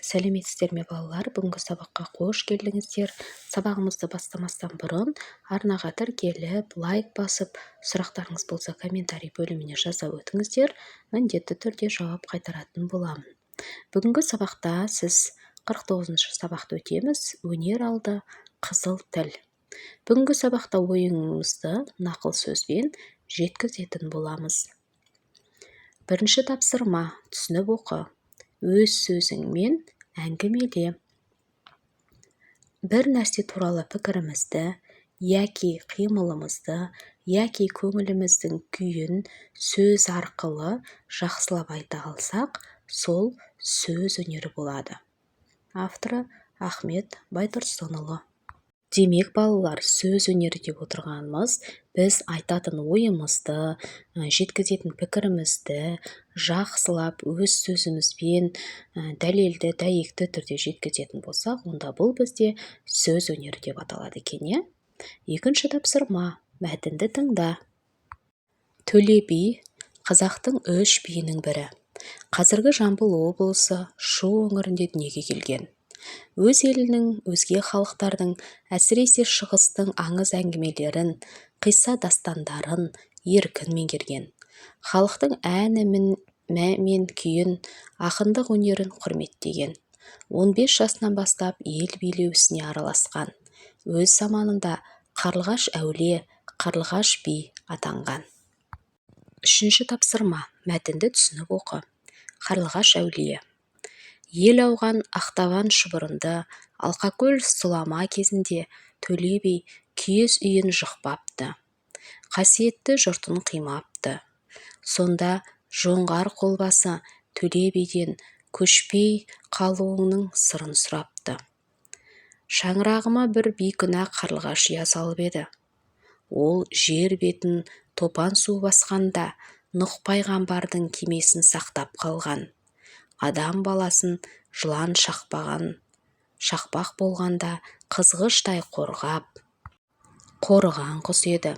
Сәлеметсіздер ме балалар? Бүгінгі сабаққа қош келдіңіздер. Сабағымызды бастамастан бұрын арнаға тіркеліп, лайк басып, сұрақтарыңыз болса комментарий бөліміне жаза өтіңіздер. Міндетті түрде жауап қайтаратын боламын. Бүгінгі сабақта сіз 49-шы сабақты өтеміз. Өнер алды, қызыл тіл. Бүгінгі сабақта ойыңызды нақыл сөзбен жеткізетін боламыз. Бірінші тапсырма: түсініп оқы. Өз сөзіңмен әңгімеле. Бір нәрсе туралы пікірімізді, яки қимылымызды, яки көңіліміздің күйін сөз арқылы жақсылап айта алсақ, сол сөз өнері болады. Авторы Ахмет Байтұрсынұлы. Демек, балалар, сөз өнері деп отырғанымыз, біз айтатын ойымызды, жеткізетін пікірімізді жақсылап өз сөзімізбен дәлелді, дәйекті түрде жеткізетін болсақ, онда бұл бізде сөз өнері деп аталады екен. Екінші тапсырма: мәтінді тыңда. Төле би қазақтың 3 биінің бірі. Қазіргі Жамбыл облысы Шу өңірінде дүниеге келген. Өз елінің, өзге халықтардың, әсіресе шығыстың аңыз әңгімелерін, қисса дастандарын еркін меңгерген. Халықтың әні мен күйін, ақындық өнерін құрметтеген. 15 жасынан бастап ел билеу ісіне араласқан. Өз заманында Қарлығаш әулие, Қарлығаш би атанған. Үшінші тапсырма: мәтінді түсініп оқы. Қарлығаш әулие. Ел ауған ақтабан шұбырынды Алқакөл сұлама кезінде Төле би киіз үйін жықпапты. Қасиетті жұртын қимапты. Сонда жоңғар қолбасы Төле биден көшпей қалуыңның сырын сұрапты. Шаңырағыма бір бейкүнә қарлығаш ұя салып еді. Ол жер бетін топан су басқанда Нұх пайғамбардың кемесін сақтап қалған. Адам баласын жылан шақпақ болғанда қызғыштай қорыған құс еді.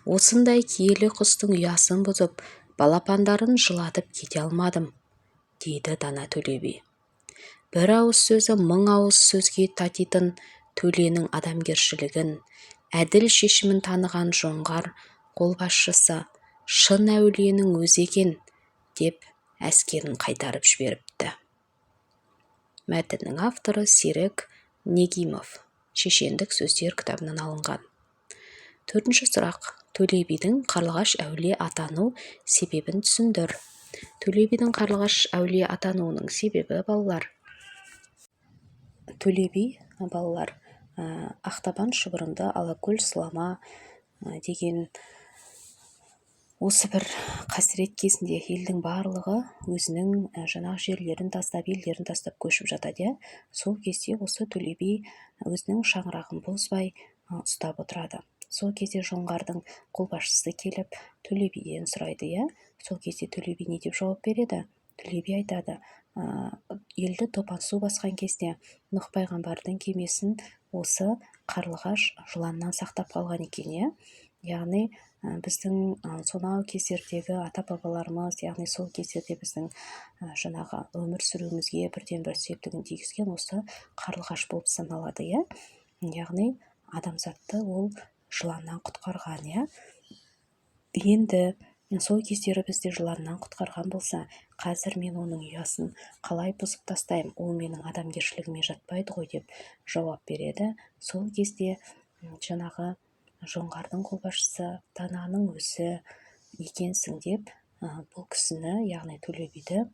Осындай киелі құстың ұясын бұзып, балапандарын жылатып кете алмадым, дейді дана Төле би. Бір ауыз сөзі 1000 ауыз сөзге татитын Төленің адамгершілігін, әділ шешімін таныған жоңғар қолбасшысы шын әулиенің өзі екен деп әскерін қайтарып жіберіпті. Мәтіннің авторы Серік Негимов. Шешендік сөздер кітабынан алынған. Төртінші сұрақ: Төле бидің Қарлығаш әулие атану себебін түсіндір. Төле бидің Қарлығаш әулие атануының себебі, балалар. Төле би, балалар, ақтабан шұбырынды Алакөл сұлама деген осы бір қасірет кезінде елдің барлығы өзінің жаңағы жерлерін тастап, елдерін тастап көшіп жатады. Сол кезде осы Төле би өзінің шаңырағын бұзбай ұстап отырады. Сол кезде жоңғардың қолбасшысы келіп Төле биден сұрайды. Сол кезде Төле би не деп жауап береді? Төле би айтады: елді топан су басқан кезде Нұх пайғамбардың кемесін осы Қарлығаш жыланнан сақтап қалған екен. Яғни біздің сонау кездердегі ата-бабаларымыз, яғни сол кездерде біздің жаңағы өмір сүруімізге бірден бір септігін тигізген осы Қарлығаш болып саналады. Яғни адамзатты ол жыланнан құтқарған. Енді сол кездері бізді жыланнан құтқарған болса, қазір мен оның ұясын қалай бұзып тастаймын? Ол менің адамгершілігіме жатпайды ғой деп жауап береді. Сол кезде жаңағы жоңғардың қолбасшысы дананың өзі екенсің деп бұл кісіні, яғни Төле биді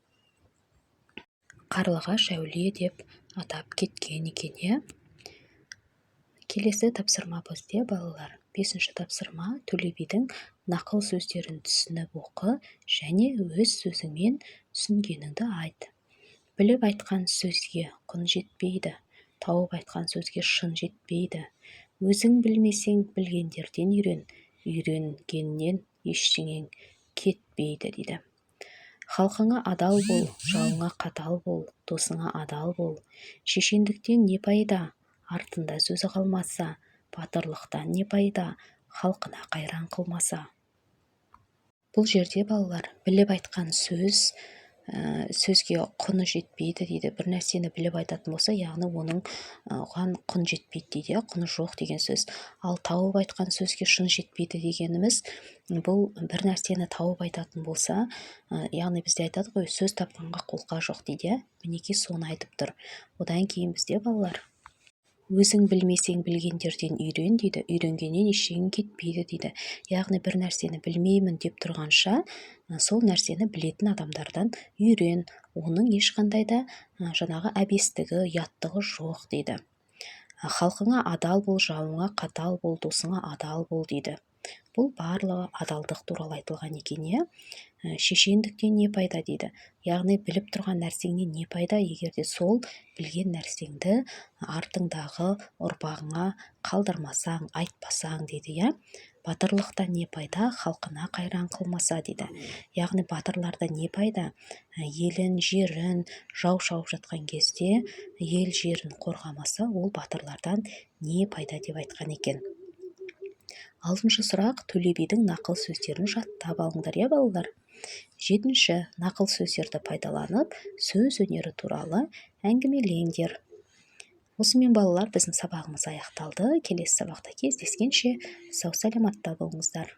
Қарлығаш әулие деп атап кеткен екен. Келесі тапсырма бізде, балалар. 5-ші тапсырма: Төле бидің нақыл сөздерін түсініп оқы және өз сөзіңмен түсінгеніңді айт. Біліп айтқан сөзге құн жетпейді, тауып айтқан сөзге шын жетпейді. Өзің білмесең білгендерден үйрен, үйренгеннен ештеңең кетпейді, дейді. Халқыңа адал бол, жауыңа қатал бол, досыңа адал бол. Шешендіктен не пайда, артында сөзі қалмаса, батырлықтан не пайда, халқына қайран қылмаса. Бұл жерде, балалар, біліп айтқан сөз сөзге құны жетпейді дейді. Бір нәрсені біліп айтатын болса, яғни оған құн жетпейді дейді, құны жоқ деген сөз. Ал тауып айтқан сөзге шын жетпейді дегеніміз, бұл бір нәрсені тауып айтатын болса, яғни бізде айтады ғой, сөз тапқанға қолқа жоқ дейді. Мінекей соны айтып тұр. Одан кейін бізде балалар, өзің білмесең білгендерден үйрен дейді, үйренгеннен ештеңе кетпейді дейді. Яғни бір нәрсені білмеймін деп тұрғанша, сол нәрсені білетін адамдардан үйрен, оның ешқандай да жаңағы әбестігі, ұяттығы жоқ дейді. Халқыңа адал бол, жауыңа қатал бол, досыңа адал бол дейді. Бұл барлығы адалдық туралы айтылған екен, иә. Шешендіктен не пайда дейді. Яғни біліп тұрған нәрсеңнен не пайда, егерде сол білген нәрсеңді артыңдағы ұрпағыңа қалдырмасаң, айтпасаң дейді, иә. Батырлықтан не пайда, халқына қайран қылмаса дейді. Яғни батырларда не пайда, елін, жерін жау шауып жатқан кезде ел жерін қорғамаса, ол батырлардан не пайда деп айтқан екен. 6-шы сұрақ, Төле бидің нақыл сөздерін жаттап алыңдар, иә балалар. 7-ші, нақыл сөздерді пайдаланып, сөз өнері туралы әңгімелеңдер. Осымен балалар, біздің сабағымыз аяқталды. Келесі сабақта кездескенше сау саламатта болыңыздар.